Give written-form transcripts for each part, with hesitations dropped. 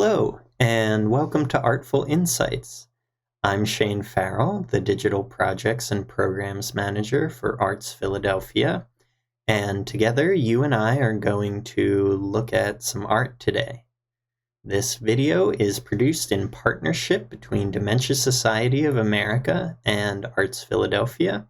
Hello, and welcome to ARTFul Insights. I'm Shane Farrell, the Digital Projects and Programs Manager for ARTZ Philadelphia, and together you and I are going to look at some art today. This video is produced in partnership between Dementia Society of America and ARTZ Philadelphia.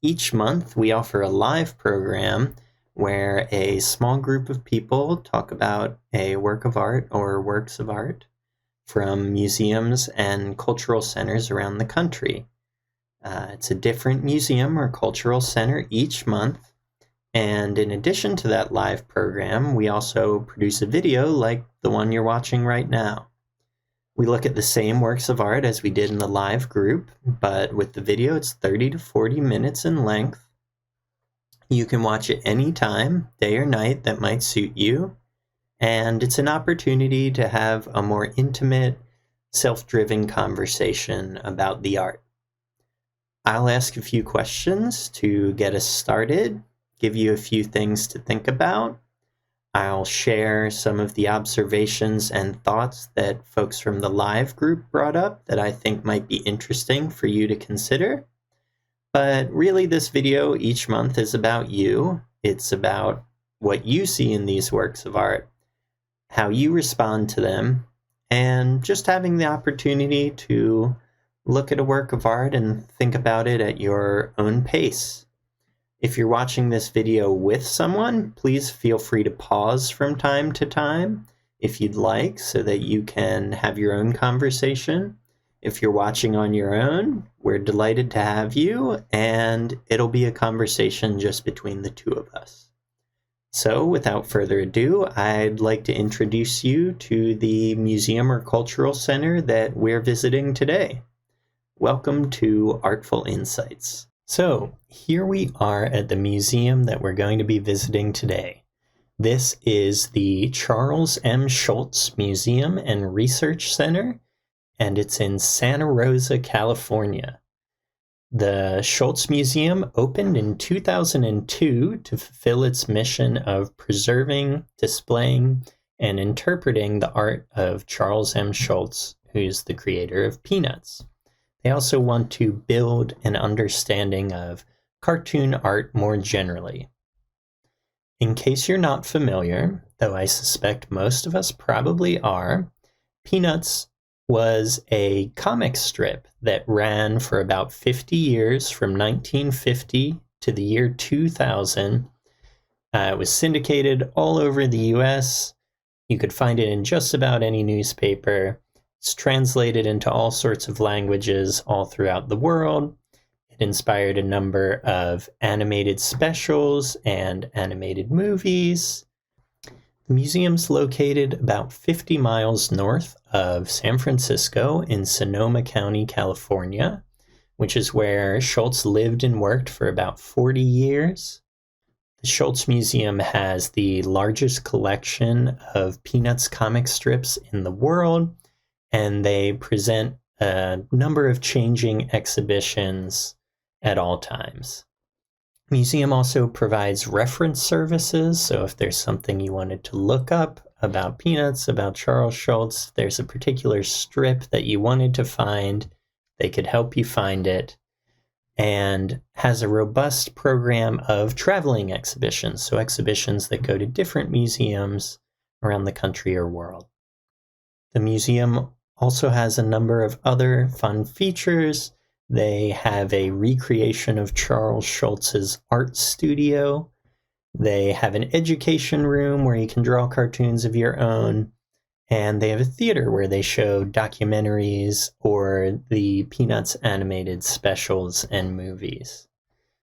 Each month we offer a live program where a small group of people talk about a work of art or works of art from museums and cultural centers around the country. It's a different museum or cultural center each month, and in addition to that live program, we also produce a video like the one you're watching right now. We look at the same works of art as we did in the live group, but with the video it's 30 to 40 minutes in length. You can watch it any time, day or night, that might suit you, and it's an opportunity to have a more intimate, self-driven conversation about the art. I'll ask a few questions to get us started, give you a few things to think about. I'll share some of the observations and thoughts that folks from the live group brought up that I think might be interesting for you to consider. But really, this video each month is about you. It's about what you see in these works of art, how you respond to them, and just having the opportunity to look at a work of art and think about it at your own pace. If you're watching this video with someone, please feel free to pause from time to time if you'd like, so that you can have your own conversation. If you're watching on your own, we're delighted to have you, and it'll be a conversation just between the two of us. So, without further ado, I'd like to introduce you to the museum or cultural center that we're visiting today. Welcome to ARTFul Insights. So, here we are at the museum that we're going to be visiting today. This is the Charles M. Schulz Museum and Research Center, and it's in Santa Rosa, California. The Schulz Museum opened in 2002 to fulfill its mission of preserving, displaying, and interpreting the art of Charles M. Schulz, who's the creator of Peanuts. They also want to build an understanding of cartoon art more generally. In case you're not familiar, though I suspect most of us probably are, Peanuts was a comic strip that ran for about 50 years, from 1950 to the year 2000. It was syndicated all over the US. You could find it in just about any newspaper. It's translated into all sorts of languages all throughout the world. It inspired a number of animated specials and animated movies. The museum's located about 50 miles north of San Francisco in Sonoma County, California, which is where Schulz lived and worked for about 40 years. The Schulz Museum has the largest collection of Peanuts comic strips in the world, and they present a number of changing exhibitions at all times. The museum also provides reference services, so if there's something you wanted to look up about Peanuts, about Charles Schulz, if there's a particular strip that you wanted to find, they could help you find it, and has a robust program of traveling exhibitions, so exhibitions that go to different museums around the country or world. The museum also has a number of other fun features. They have a recreation of Charles Schulz's art studio. They have an education room where you can draw cartoons of your own. And they have a theater where they show documentaries or the Peanuts animated specials and movies.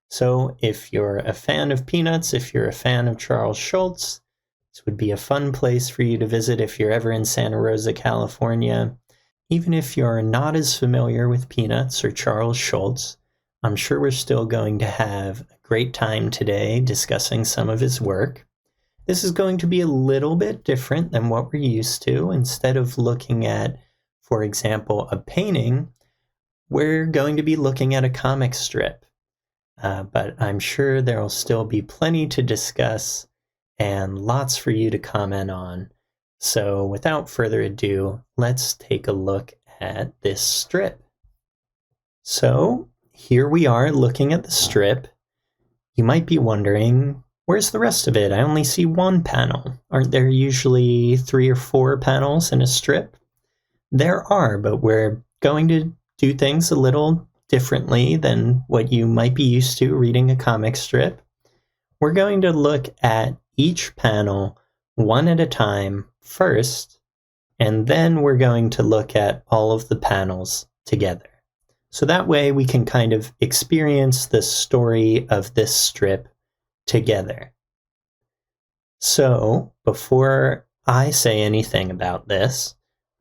So if you're a fan of Peanuts, if you're a fan of Charles Schulz, this would be a fun place for you to visit if you're ever in Santa Rosa, California. Even if you're not as familiar with Peanuts or Charles Schulz, I'm sure we're still going to have a great time today discussing some of his work. This is going to be a little bit different than what we're used to. Instead of looking at, for example, a painting, we're going to be looking at a comic strip. But I'm sure there will still be plenty to discuss and lots for you to comment on So without further ado, let's take a look at this strip. So here we are looking at the strip. You might be wondering, where's the rest of it? I only see one panel. Aren't there usually 3 or 4 panels in a strip? There are, but we're going to do things a little differently than what you might be used to reading a comic strip. We're going to look at each panel one at a time first, and then we're going to look at all of the panels together. So that way we can kind of experience the story of this strip together. So before I say anything about this,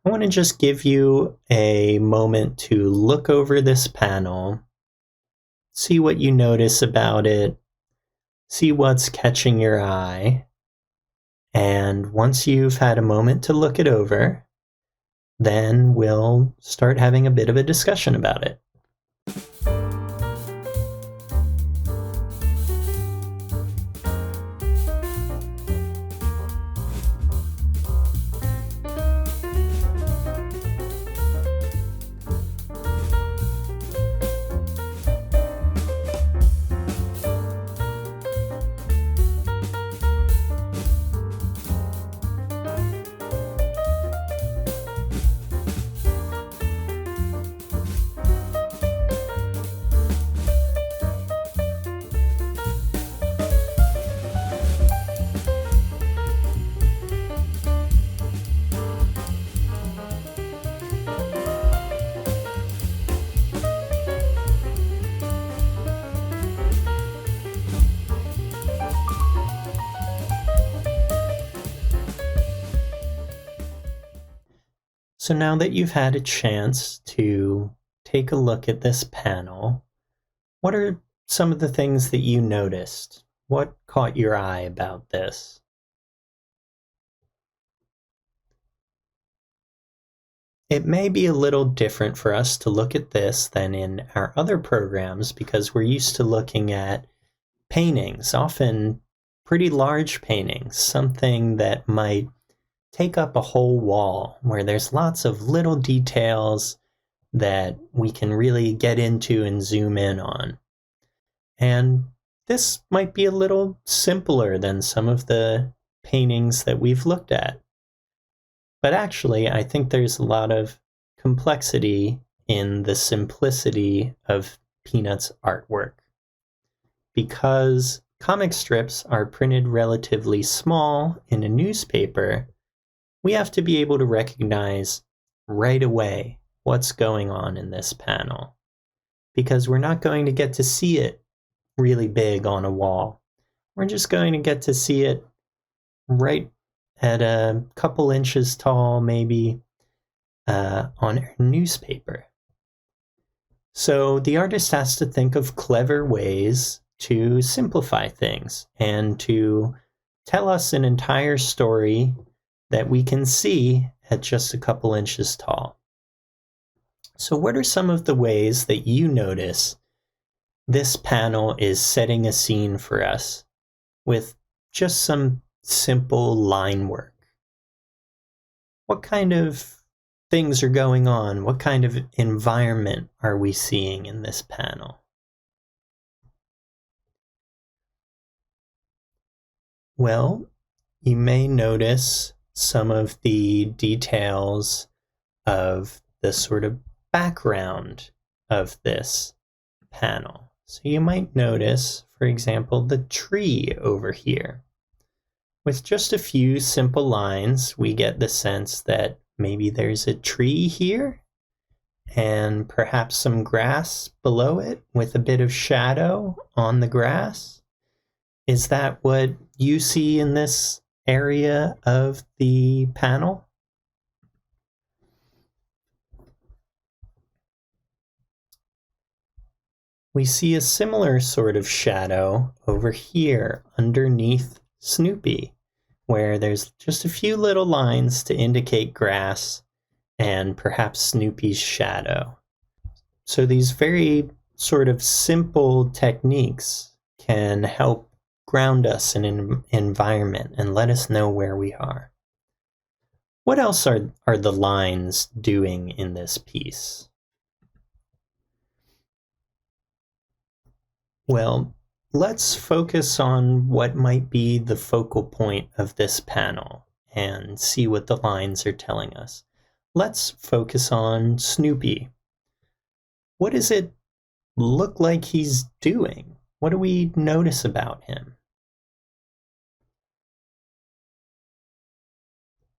I want to just give you a moment to look over this panel, see what you notice about it, see what's catching your eye, and once you've had a moment to look it over, then we'll start having a bit of a discussion about it. So now that you've had a chance to take a look at this panel, what are some of the things that you noticed? What caught your eye about this? It may be a little different for us to look at this than in our other programs because we're used to looking at paintings, often pretty large paintings, something that might take up a whole wall where there's lots of little details that we can really get into and zoom in on. And this might be a little simpler than some of the paintings that we've looked at. But actually, I think there's a lot of complexity in the simplicity of Peanut's artwork. Because comic strips are printed relatively small in a newspaper, we have to be able to recognize right away what's going on in this panel, because we're not going to get to see it really big on a wall. We're just going to get to see it right at a couple inches tall, maybe, on our newspaper. So the artist has to think of clever ways to simplify things and to tell us an entire story that we can see at just a couple inches tall. So what are some of the ways that you notice this panel is setting a scene for us with just some simple line work? What kind of things are going on? What kind of environment are we seeing in this panel? Well, you may notice some of the details of the sort of background of this panel. So you might notice, for example, the tree over here. With just a few simple lines, we get the sense that maybe there's a tree here and perhaps some grass below it with a bit of shadow on the grass. Is that what you see in this area of the panel? We see a similar sort of shadow over here underneath Snoopy, where there's just a few little lines to indicate grass and perhaps Snoopy's shadow. So these very sort of simple techniques can help ground us in an environment and let us know where we are. What else are the lines doing in this piece? Well, let's focus on what might be the focal point of this panel and see what the lines are telling us. Let's focus on Snoopy. What does it look like he's doing? What do we notice about him?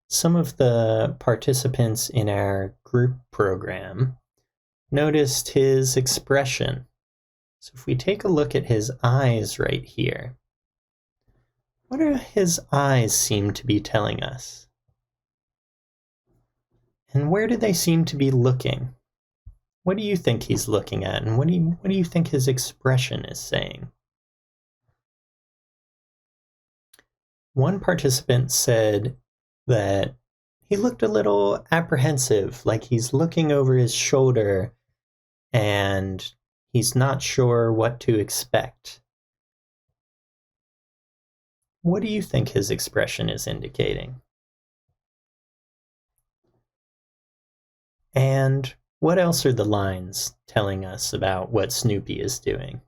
Some of the participants in our group program noticed his expression. So if we take a look at his eyes right here, what do his eyes seem to be telling us? And where do they seem to be looking? What do you think he's looking at, and what do you think his expression is saying? One participant said that he looked a little apprehensive, like he's looking over his shoulder and he's not sure what to expect. What do you think his expression is indicating? And what else are the lines telling us about what Snoopy is doing?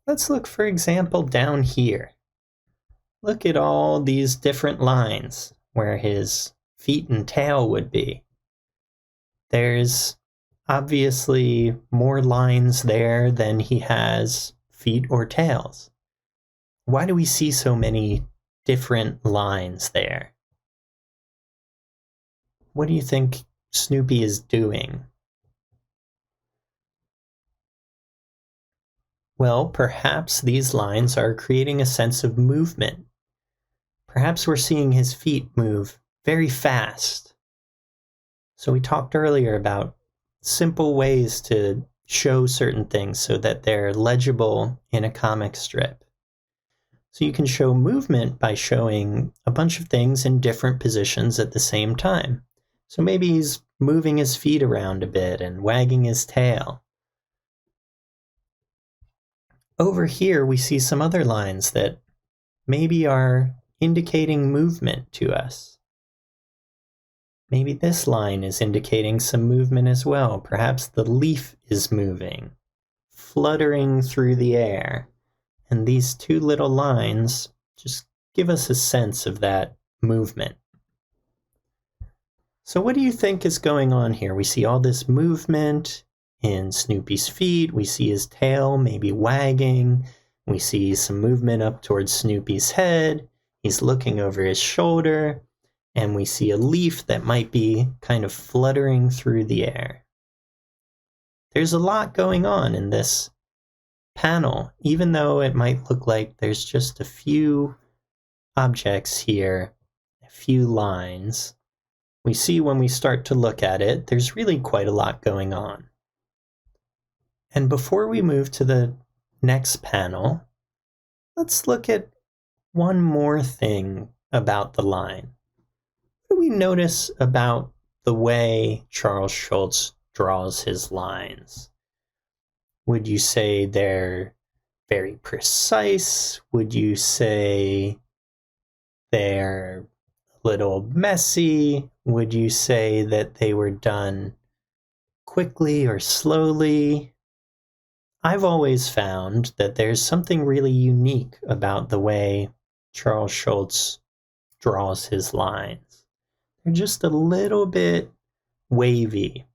Let's look, for example, down here. Look at all these different lines where his feet and tail would be. There's obviously more lines there than he has feet or tails. Why do we see so many different lines there? What do you think Snoopy is doing? Well, perhaps these lines are creating a sense of movement. Perhaps we're seeing his feet move very fast. So we talked earlier about simple ways to show certain things so that they're legible in a comic strip. So you can show movement by showing a bunch of things in different positions at the same time. So maybe he's moving his feet around a bit and wagging his tail. Over here, we see some other lines that maybe are indicating movement to us. Maybe this line is indicating some movement as well. Perhaps the leaf is moving, fluttering through the air. And these two little lines just give us a sense of that movement. So what do you think is going on here? We see all this movement in Snoopy's feet. We see his tail maybe wagging. We see some movement up towards Snoopy's head. He's looking over his shoulder. And we see a leaf that might be kind of fluttering through the air. There's a lot going on in this panel, even though it might look like there's just a few objects here, a few lines. We see when we start to look at it, there's really quite a lot going on. And before we move to the next panel, let's look at one more thing about the line. What do we notice about the way Charles Schulz draws his lines? Would you say they're very precise? Would you say they're a little messy? Would you say that they were done quickly or slowly? I've always found that there's something really unique about the way Charles Schulz draws his lines. They're just a little bit wavy.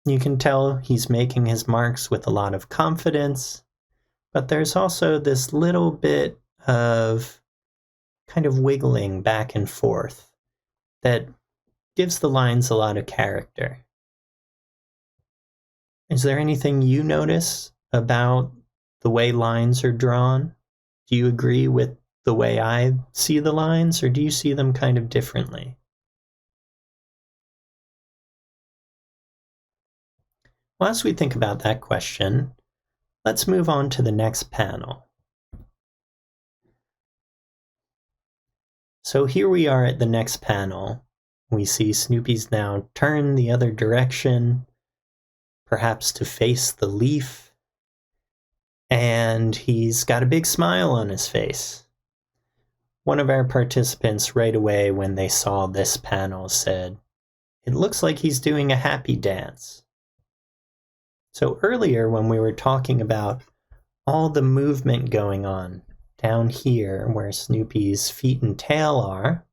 You can tell he's making his marks with a lot of confidence, but there's also this little bit of kind of wiggling back and forth that gives the lines a lot of character. Is there anything you notice about the way lines are drawn? Do you agree with the way I see the lines, or do you see them kind of differently? Well, as we think about that question, let's move on to the next panel. So here we are at the next panel. We see Snoopy's now turned the other direction, perhaps to face the leaf, and he's got a big smile on his face. One of our participants right away when they saw this panel said, "It looks like he's doing a happy dance." So earlier when we were talking about all the movement going on down here where Snoopy's feet and tail are,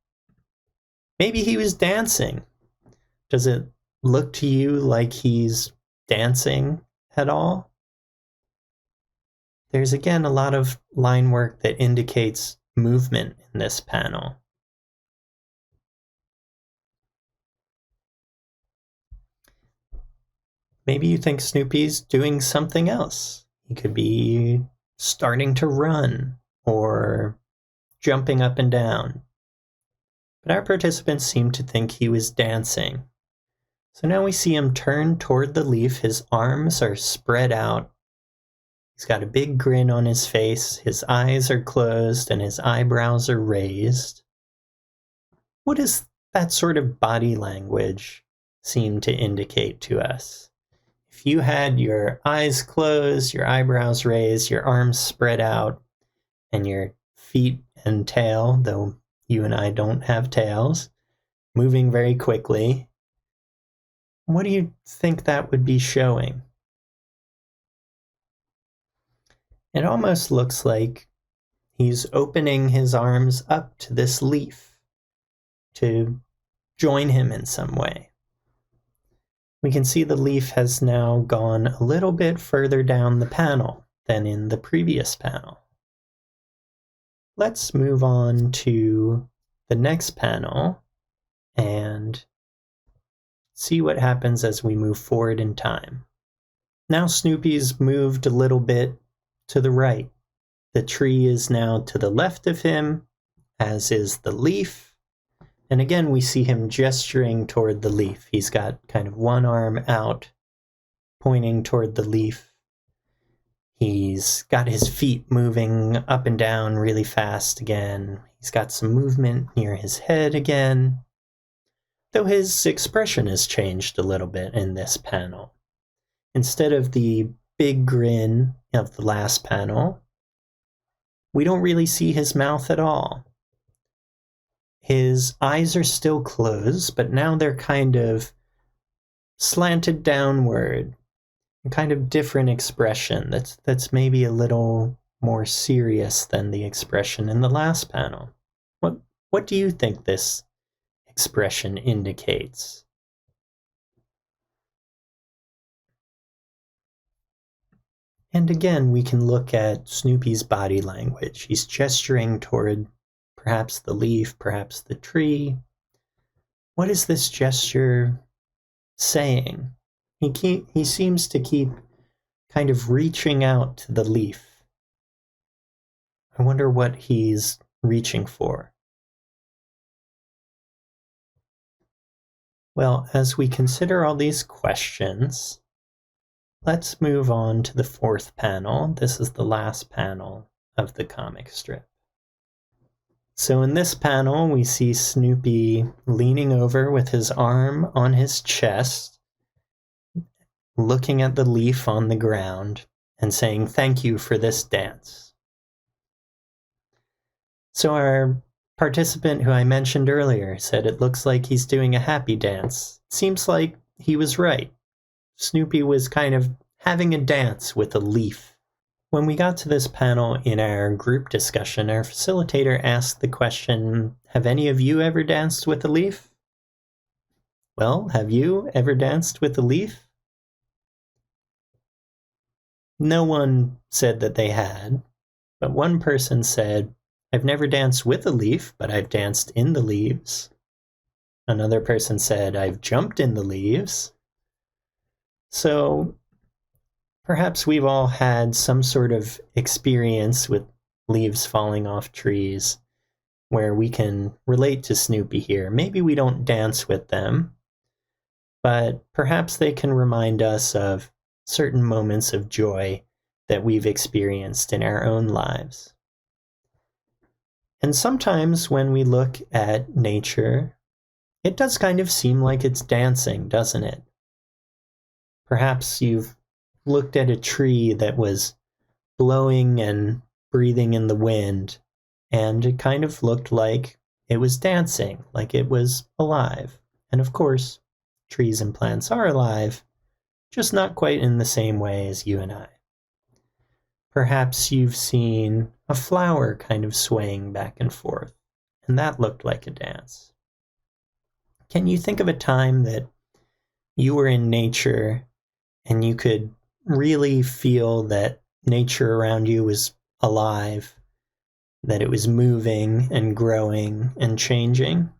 maybe he was dancing. Does it look to you like he's dancing at all? There's again a lot of line work that indicates movement in this panel. Maybe you think Snoopy's doing something else. He could be starting to run or jumping up and down. But our participants seem to think he was dancing. So now we see him turn toward the leaf. His arms are spread out. He's got a big grin on his face. His eyes are closed and his eyebrows are raised. What does that sort of body language seem to indicate to us? If you had your eyes closed, your eyebrows raised, your arms spread out, and your feet and tail, though you and I don't have tails, moving very quickly, what do you think that would be showing? It almost looks like he's opening his arms up to this leaf to join him in some way. We can see the leaf has now gone a little bit further down the panel than in the previous panel. Let's move on to the next panel and see what happens as we move forward in time. Now Snoopy's moved a little bit to the right. The tree is now to the left of him, as is the leaf. And again, we see him gesturing toward the leaf. He's got kind of one arm out, pointing toward the leaf. He's got his feet moving up and down really fast again. He's got some movement near his head again. Though his expression has changed a little bit in this panel. Instead of the big grin of the last panel, we don't really see his mouth at all. His eyes are still closed, but now they're kind of slanted downward, a kind of different expression that's maybe a little more serious than the expression in the last panel. What do you think this expression indicates? And again, we can look at Snoopy's body language. He's gesturing toward perhaps the leaf, perhaps the tree. What is this gesture saying? He seems to keep kind of reaching out to the leaf. I wonder what he's reaching for. Well, as we consider all these questions, let's move on to the fourth panel. This is the last panel of the comic strip. So in this panel, we see Snoopy leaning over with his arm on his chest, looking at the leaf on the ground and saying, "Thank you for this dance." So our participant who I mentioned earlier said it looks like he's doing a happy dance. Seems like he was right. Snoopy was kind of having a dance with a leaf. When we got to this panel in our group discussion, our facilitator asked the question, "Have any of you ever danced with a leaf?" Well, have you ever danced with a leaf? No one said that they had, but one person said, "I've never danced with a leaf, but I've danced in the leaves." Another person said, "I've jumped in the leaves." So perhaps we've all had some sort of experience with leaves falling off trees where we can relate to Snoopy here. Maybe we don't dance with them, but perhaps they can remind us of certain moments of joy that we've experienced in our own lives. And sometimes when we look at nature, it does kind of seem like it's dancing, doesn't it? Perhaps you've looked at a tree that was blowing and breathing in the wind, and it kind of looked like it was dancing, like it was alive. And of course, trees and plants are alive, just not quite in the same way as you and I. Perhaps you've seen a flower kind of swaying back and forth, and that looked like a dance. Can you think of a time that you were in nature and you could really feel that nature around you was alive, that it was moving and growing and changing?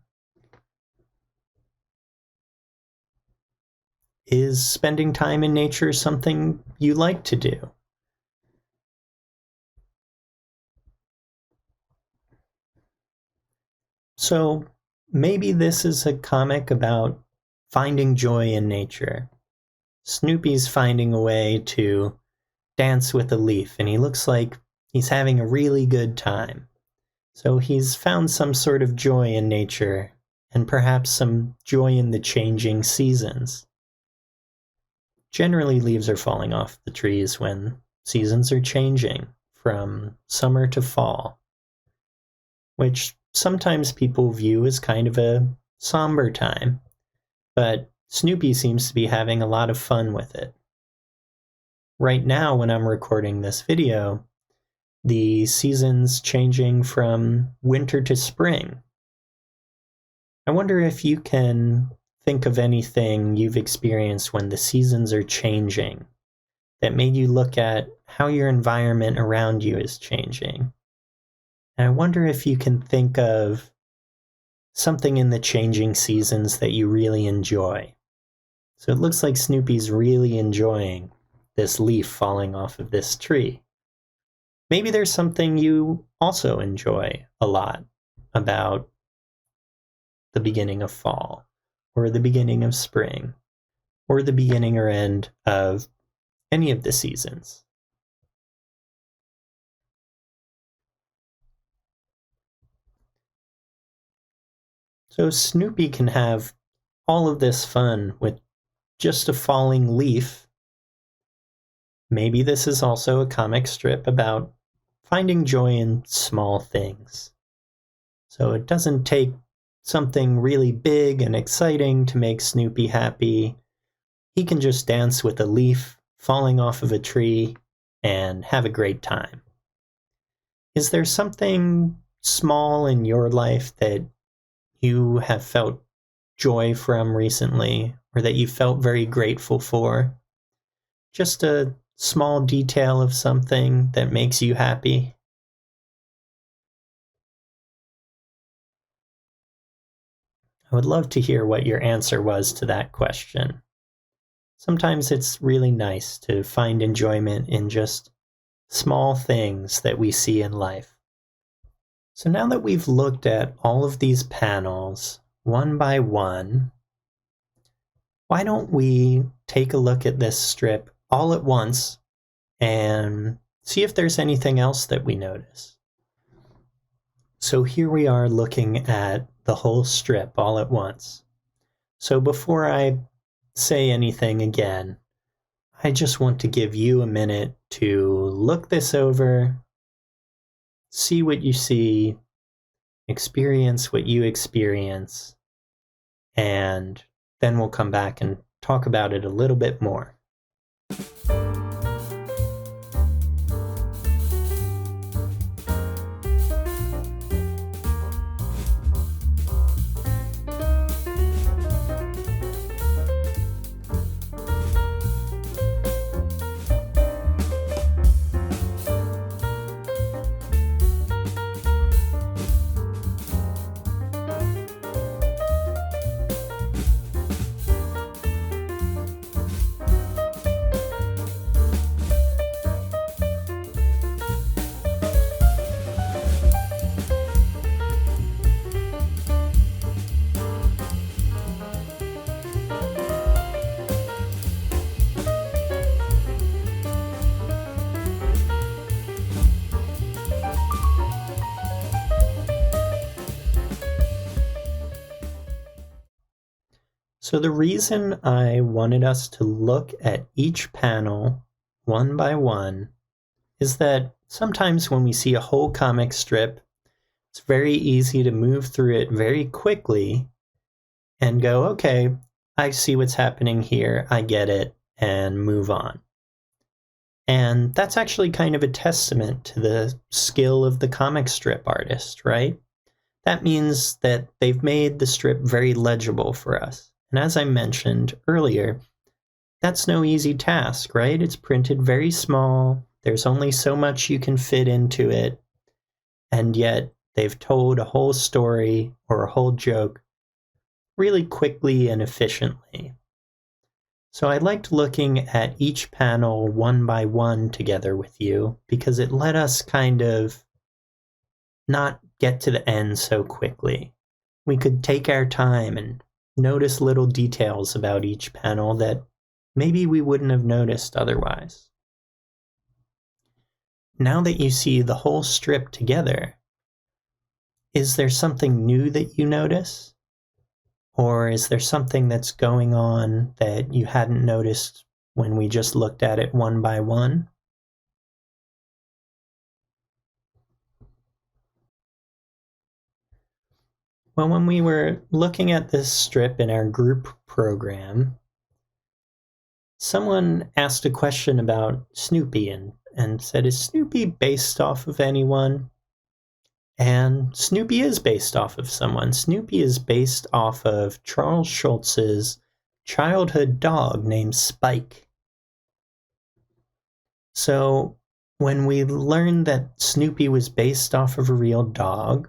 Is spending time in nature something you like to do? So maybe this is a comic about finding joy in nature. Snoopy's finding a way to dance with a leaf, and he looks like he's having a really good time. So he's found some sort of joy in nature, and perhaps some joy in the changing seasons. Generally, leaves are falling off the trees when seasons are changing from summer to fall, which sometimes people view as kind of a somber time, but Snoopy seems to be having a lot of fun with it. Right now, when I'm recording this video, the season's changing from winter to spring. I wonder if you can think of anything you've experienced when the seasons are changing that made you look at how your environment around you is changing. And I wonder if you can think of something in the changing seasons that you really enjoy. So it looks like Snoopy's really enjoying this leaf falling off of this tree. Maybe there's something you also enjoy a lot about the beginning of fall, or the beginning of spring, or the beginning or end of any of the seasons. So Snoopy can have all of this fun with just a falling leaf. Maybe this is also a comic strip about finding joy in small things. So it doesn't take something really big and exciting to make Snoopy happy. He can just dance with a leaf falling off of a tree and have a great time. Is there something small in your life that you have felt joy from recently, or that you felt very grateful for? Just a small detail of something that makes you happy? I would love to hear what your answer was to that question. Sometimes it's really nice to find enjoyment in just small things that we see in life. So now that we've looked at all of these panels, one by one, why don't we take a look at this strip all at once and see if there's anything else that we notice. So here we are looking at the whole strip all at once. So before I say anything again, I just want to give you a minute to look this over, see what you see, experience what you experience, and then we'll come back and talk about it a little bit more. So the reason I wanted us to look at each panel one by one is that sometimes when we see a whole comic strip, It's very easy to move through it very quickly and go, okay, I see what's happening here, I get it, and move on. And that's actually kind of a testament to the skill of the comic strip artist, right? That means that they've made the strip very legible for us. And as I mentioned earlier, that's no easy task, right? It's printed very small, there's only so much you can fit into it, and yet they've told a whole story or a whole joke really quickly and efficiently. So I liked looking at each panel one by one together with you because it let us kind of not get to the end so quickly. We could take our time and notice little details about each panel that maybe we wouldn't have noticed otherwise. Now that you see the whole strip together, is there something new that you notice? Or is there something that's going on that you hadn't noticed when we just looked at it one by one? Well, when we were looking at this strip in our group program, someone asked a question about Snoopy and said, is Snoopy based off of anyone? And Snoopy is based off of someone. Snoopy is based off of Charles Schulz's childhood dog named Spike. So when we learned that Snoopy was based off of a real dog,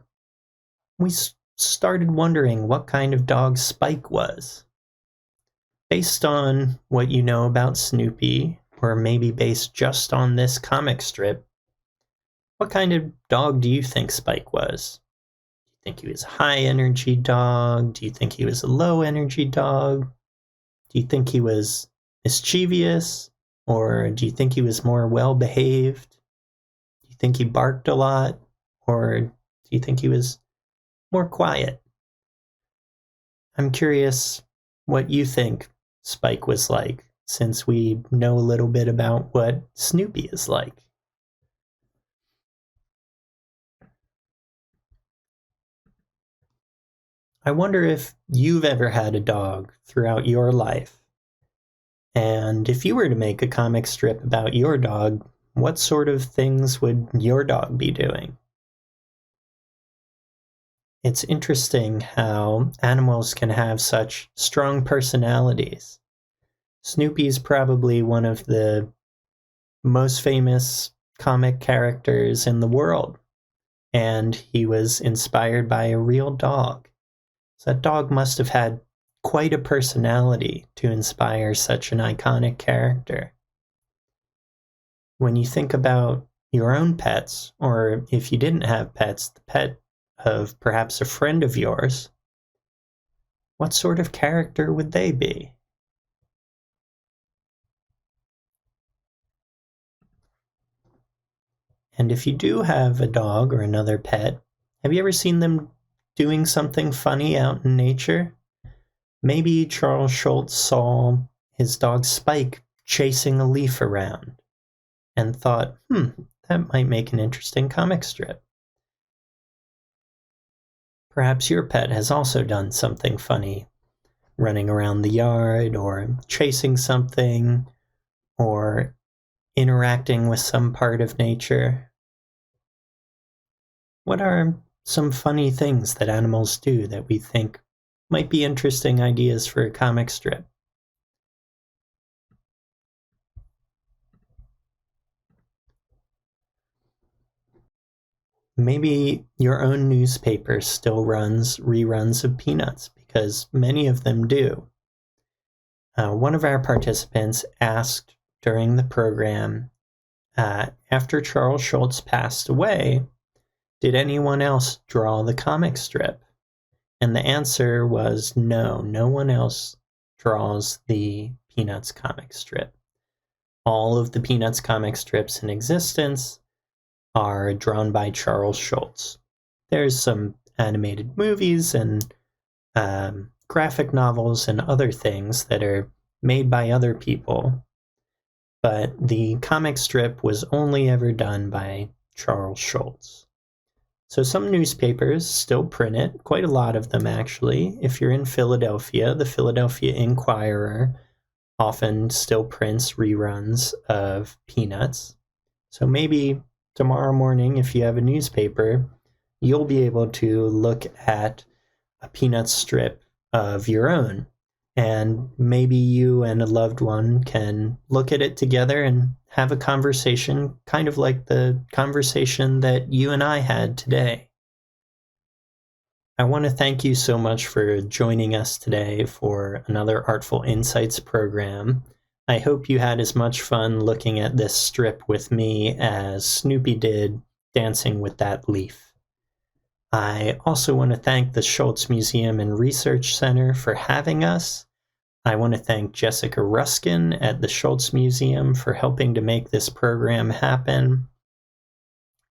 we started wondering what kind of dog Spike was. Based on what you know about Snoopy, or maybe based just on this comic strip, what kind of dog do you think Spike was? Do you think he was a high-energy dog? Do you think he was a low-energy dog? Do you think he was mischievous? Or do you think he was more well-behaved? Do you think he barked a lot? Or do you think he was more quiet? I'm curious what you think Spike was like, since we know a little bit about what Snoopy is like. I wonder if you've ever had a dog throughout your life. And if you were to make a comic strip about your dog, what sort of things would your dog be doing? It's interesting how animals can have such strong personalities. Snoopy's probably one of the most famous comic characters in the world, and he was inspired by a real dog. So that dog must have had quite a personality to inspire such an iconic character. When you think about your own pets, or if you didn't have pets, the pet of perhaps a friend of yours, what sort of character would they be? And if you do have a dog or another pet, have you ever seen them doing something funny out in nature? Maybe Charles Schulz saw his dog Spike chasing a leaf around and thought, that might make an interesting comic strip. Perhaps your pet has also done something funny, running around the yard or chasing something or interacting with some part of nature. What are some funny things that animals do that we think might be interesting ideas for a comic strip? Maybe your own newspaper still runs reruns of Peanuts, because many of them do. One of our participants asked during the program, after Charles Schulz passed away, did anyone else draw the comic strip? And the answer was no, no one else draws the Peanuts comic strip. All of the Peanuts comic strips in existence are drawn by Charles Schulz. There's some animated movies and graphic novels and other things that are made by other people, but the comic strip was only ever done by Charles Schulz. So some newspapers still print it, quite a lot of them actually. If you're in Philadelphia, the Philadelphia Inquirer often still prints reruns of Peanuts. So maybe tomorrow morning, if you have a newspaper, you'll be able to look at a Peanuts strip of your own. And maybe you and a loved one can look at it together and have a conversation, kind of like the conversation that you and I had today. I want to thank you so much for joining us today for another Artful Insights program. I hope you had as much fun looking at this strip with me as Snoopy did dancing with that leaf. I also want to thank the Schulz Museum and Research Center for having us. I want to thank Jessica Ruskin at the Schulz Museum for helping to make this program happen.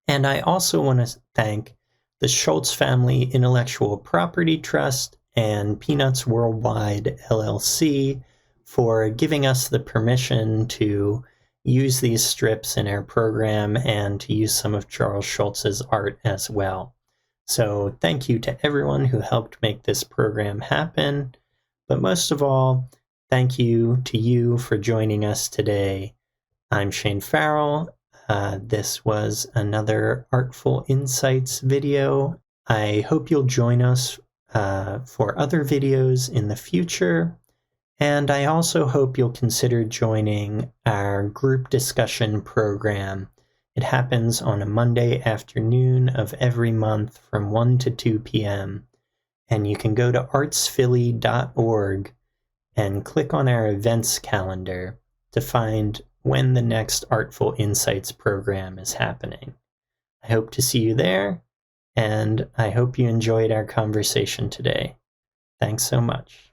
And I also want to thank the Schulz Family Intellectual Property Trust and Peanuts Worldwide LLC for giving us the permission to use these strips in our program and to use some of Charles Schulz's art as well. So thank you to everyone who helped make this program happen. But most of all, thank you to you for joining us today. I'm Shane Farrell. This was another Artful Insights video. I hope you'll join us for other videos in the future. And I also hope you'll consider joining our group discussion program. It happens on a Monday afternoon of every month from 1 to 2 p.m. And you can go to artsphilly.org and click on our events calendar to find when the next Artful Insights program is happening. I hope to see you there, and I hope you enjoyed our conversation today. Thanks so much.